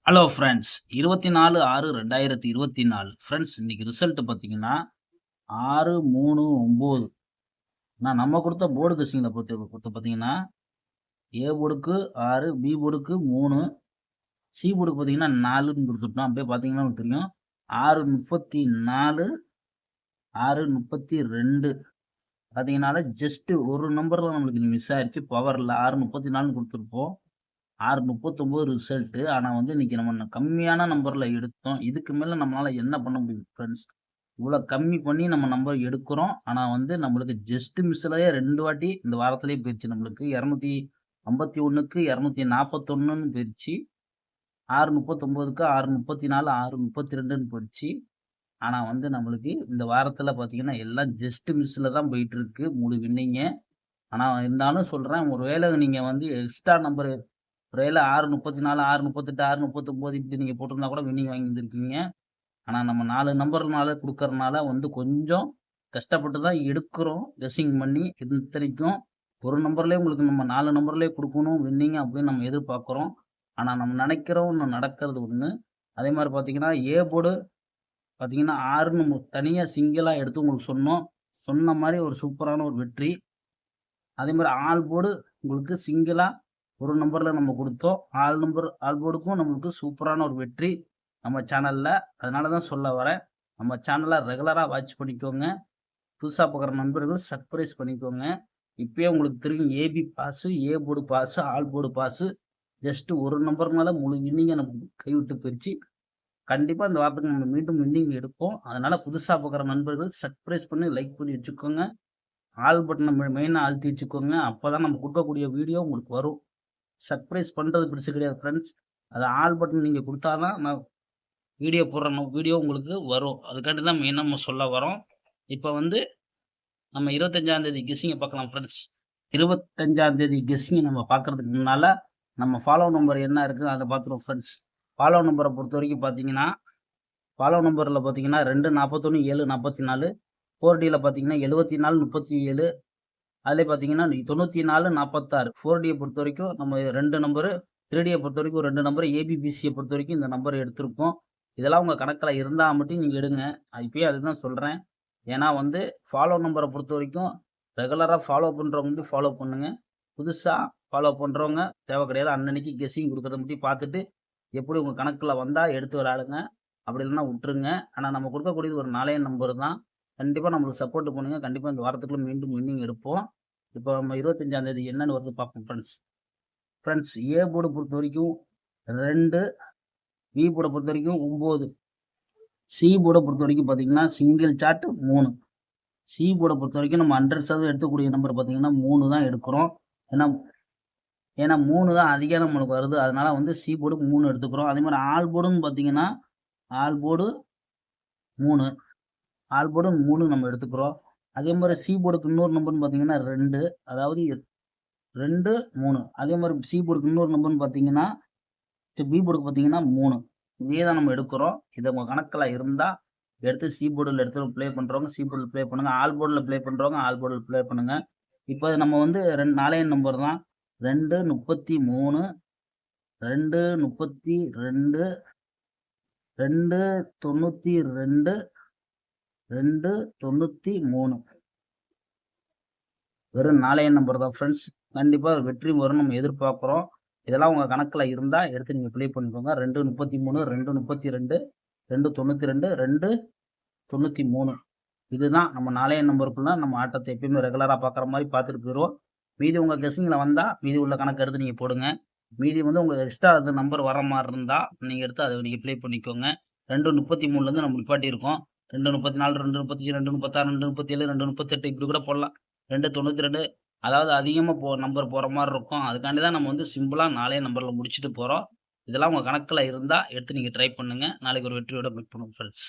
Hello friends 24/6/2024 friends இன்னைக்கு result பார்த்தீங்கன்னா 6-3-9 நம்ம கொடுத்த போர்டு கெஸ்ஸிங்கில் பொறுத்த பார்த்தீங்கன்னா ஏ போர்டுக்கு 6, பி போர்டுக்கு 3, சி போர்டுக்கு பார்த்தீங்கன்னா 4ன்னு கொடுத்துட்டோம். அப்படியே பார்த்தீங்கன்னா உங்களுக்கு தெரியும் 6-34, 6-32 பார்த்தீங்கன்னா ஜஸ்ட் ஒரு நம்பரில் நம்மளுக்கு மிஸ் ஆயிடுச்சு. பவரில் 6-34 கொடுத்துருப்போம். 6-39 ரிசல்ட்டு. ஆனால் வந்து இன்னைக்கு நம்ம கம்மியான நம்பரில் எடுத்தோம். இதுக்கு மேலே நம்மளால் என்ன பண்ண முடியும் ஃப்ரெண்ட்ஸ்? இவ்வளோ கம்மி பண்ணி நம்ம நம்பர் எடுக்கிறோம். ஆனால் வந்து நம்மளுக்கு ஜஸ்ட் மிஸ்ஸிலேயே 2 வாட்டி இந்த வாரத்திலேயே போயிடுச்சு. நம்மளுக்கு 251க்கு 241ன்னு போயிடுச்சு. 6-39க்கு 6-34, 6-32ன்னு போயிடுச்சு. ஆனால் வந்து நம்மளுக்கு இந்த வாரத்தில் பார்த்தீங்கன்னா எல்லாம் ஜஸ்ட் மிஸ்ஸில் தான் போயிட்டுருக்கு முழு வின்னிங்க. ஆனால் இருந்தாலும் சொல்கிறேன், ஒரு வேளை நீங்கள் வந்து எக்ஸ்ட்ரா நம்பரு ஒருவேளை 6-34, 6-38, 6-39 இப்படி நீங்க போட்டிருந்தா கூட வின்னிங் வாங்கியிருந்திருக்கீங்க. ஆனா நம்ம 4 நம்பர்னால குடுக்கறனால வந்து கொஞ்சம் கஷ்டப்பட்டு தான் எடுக்கிறோம். கெஸ்ஸிங் பண்ணி இத்தனைக்கும் ஒரு நம்பர்லயே உங்களுக்கு நம்ம 4 நம்பர்லயே குடுக்கணும் வின்னிங் அப்படின்னு நம்ம எதிர்பார்க்கிறோம். ஆனா நம்ம நினைக்கிறோம் ஒண்ணு நடக்கிறது ஒண்ணு. அதே மாரி பார்த்தீங்கன்னா, ஏ போர்டு பார்த்தீங்கன்னா 6ன்னு தனியா சிங்கிளா எடுத்து உங்களுக்கு சொன்னோம். சொன்ன மாரி ஒரு சூப்பரான ஒரு வெற்றி. அதே மாரி ஆல் போர்டு உங்களுக்கு சிங்கிளா ஒரு நம்பர்ல நம்ம கொடுத்தோம். ஆல் போர்டுக்கும் நம்மளுக்கு சூப்பரான ஒரு வெற்றி நம்ம சேனல்ல. அதனால தான் சொல்ல வரேன். நம்ம சேனலை ரெகுலரா வாட்ச் பண்ணிக்கோங்க. புதுசா பார்க்குற நண்பர்கள் சப்ஸ்கிரைப் பண்ணிக்கோங்க. இப்பயே உங்களுக்கு தெரியும் AB pass, A board pass, all board pass. Just ஒரு நம்பர்னால முழு வின்னிங்க நமக்கு கைவிட்டு போயிருச்சு. கண்டிப்பா இந்த வாரத்துக்கு நம்ம மீண்டும் வின்னிங் எடுப்போம். அதனால புதுசா பார்க்குற நண்பர்கள் சப்ஸ்கிரைப் பண்ணி லைக் பண்ணி வச்சுக்கோங்க. ஆல் பட்டனை மெயினா அழுத்தி வச்சுக்கோங்க. அப்பதான் நம்ம கொடுக்கக்கூடிய வீடியோ உங்களுக்கு வரும். சர்ப்ரைஸ் பண்ணுறது பெருசு கிடையாது ஃப்ரெண்ட்ஸ். அது ஆல் பட்டன் நீங்கள் கொடுத்தா தான் நான் வீடியோ போடுற வீடியோ உங்களுக்கு வரும். அதுக்காண்டி தான் மெயினாக நம்ம சொல்ல வரோம். இப்போ வந்து நம்ம 25ஆந்தேதி கெஸ்ஸிங்கை பார்க்கலாம் ஃப்ரெண்ட்ஸ். 25ஆந்தேதி கெஸ்ஸிங்கை நம்ம பார்க்குறதுக்கு முன்னால் நம்ம ஃபாலோ நம்பர் என்ன இருக்குது அதை பார்த்துருவோம் ஃப்ரெண்ட்ஸ். ஃபாலோ நம்பரை பொறுத்த வரைக்கும் பார்த்தீங்கன்னா, ஃபாலோ நம்பரில் பார்த்தீங்கன்னா 241 744, 4Dயில் பார்த்தீங்கன்னா 74 37, அதிலே பார்த்தீங்கன்னா 94 46 4Dயை பொறுத்த வரைக்கும் நம்ம 2 நம்பரு, 3Dயை பொறுத்த வரைக்கும் 2 நம்பர், ஏபிபிசியை பொறுத்த வரைக்கும் இந்த நம்பர் எடுத்திருக்கோம். இதெல்லாம் உங்கள் கணக்கில் இருந்தால் மட்டும் நீங்கள் எடுங்க. இப்பயே அதுதான் சொல்கிறேன். ஏன்னா வந்து ஃபாலோ நம்பரை பொறுத்த வரைக்கும் ரெகுலராக ஃபாலோ பண்ணுறவங்க மட்டும் ஃபாலோ பண்ணுங்க. புதுசாக ஃபாலோ பண்ணுறவங்க தேவை கிடையாது. அன்னன்னைக்கு கெஸ்ஸிங் கொடுக்குறத மட்டும் பார்த்துட்டு எப்படி உங்கள் கணக்கில் வந்தால் எடுத்து விளையாடுங்க. அப்படி இல்லைன்னா விட்டுருங்க. ஆனால் நம்ம கொடுக்கக்கூடியது ஒரு 4 நம்பர் தான். கண்டிப்பாக நம்மளுக்கு சப்போர்ட் பண்ணுங்க. கண்டிப்பாக இந்த வாரத்துக்குள்ள மீண்டும் வின்னிங் எடுப்போம். இப்போ நம்ம 25ஆந்தேதி என்னன்னு வருது பார்ப்போம் ஃப்ரெண்ட்ஸ். ஃப்ரெண்ட்ஸ் ஏ போர்டு பொறுத்த வரைக்கும் 2, பி போர்டை பொறுத்த வரைக்கும் 9, சி போர்டை பொறுத்த வரைக்கும் பார்த்தீங்கன்னா சிங்கிள் சார்ட் 3. சி போர்டை பொறுத்த வரைக்கும் நம்ம 100% எடுக்கக்கூடிய நம்பர் பார்த்தீங்கன்னா 3 தான் எடுக்கிறோம். ஏன்னா 3 தான் அதிகம் நம்மளுக்கு வருது. அதனால வந்து சி போர்டு 3 எடுத்துக்கிறோம். அதே மாதிரி ஆல் போர்டுன்னு பார்த்தீங்கன்னா ஆல் போர்டு 3, ஆல் போர்டு 3 நம்ம எடுத்துக்கிறோம். அதே மாதிரி சி போர்டுக்கு இன்னொரு நம்பர்னு பார்த்தீங்கன்னா 2, அதாவது 2, 3. அதே மாதிரி சி போர்டுக்கு இன்னொரு நம்பர்னு பார்த்தீங்கன்னா பி போர்டுக்கு பார்த்தீங்கன்னா 3. இதே தான் நம்ம எடுக்கிறோம். இதை உங்கள் கணக்கில் இருந்தால் எடுத்து சி போர்டில் எடுத்து ப்ளே பண்ணுறவங்க சி போர்டில் ப்ளே பண்ணுங்க. ஆல் போர்டில் ப்ளே பண்ணுறவங்க ஆல் போர்டில் ப்ளே பண்ணுங்க. இப்போ நம்ம வந்து 4 நம்பர் தான். 2 33, 2 32, 2 92, 2 93. வெறும் 4 நம்பர் தான் ஃப்ரெண்ட்ஸ். கண்டிப்பாக வெற்றி வரும் நம்ம எதிர்பார்க்குறோம். இதெல்லாம் உங்கள் கணக்கில் இருந்தால் எடுத்து நீங்கள் ப்ளே பண்ணிக்கோங்க. 2 33, 2 32, 2 92, 2 93. இதுதான் நம்ம 4 நம்பருக்குள்ள நம்ம ஆட்டத்தை எப்பயுமே ரெகுலராக பார்க்குற மாதிரி பார்த்துட்டு போயிடுவோம். மீதி உங்கள் கெஸ்ஸிங்கில் வந்தால் மீதி உள்ள கணக்கு எடுத்து நீங்கள் போடுங்க. மீதி வந்து உங்களுக்கு எக்ஸ்ட்ரா அது நம்பர் வர மாதிரி இருந்தால் நீங்கள் எடுத்து அதை நீங்கள் ப்ளே பண்ணிக்கோங்க. 2 33லேருந்து நம்ம நிப்பாட்டியிருக்கோம். 2 34, 2 35, 2 36, 2 37, 2 38 இப்படி கூட போடலாம். 2 92, அதாவது அதிகமாக நம்பர் போகிற மாதிரி இருக்கும். அதுக்காண்டி தான் நம்ம வந்து சிம்பிளாக 4 நம்பரில் முடிச்சுட்டு போகிறோம். இதெல்லாம் உங்கள் கணக்கில் இருந்தால் எடுத்து நீங்கள் ட்ரை பண்ணுங்கள். நாளைக்கு ஒரு வெற்றியோட மீட் பண்ணுவோம் ஃப்ரெண்ட்ஸ்.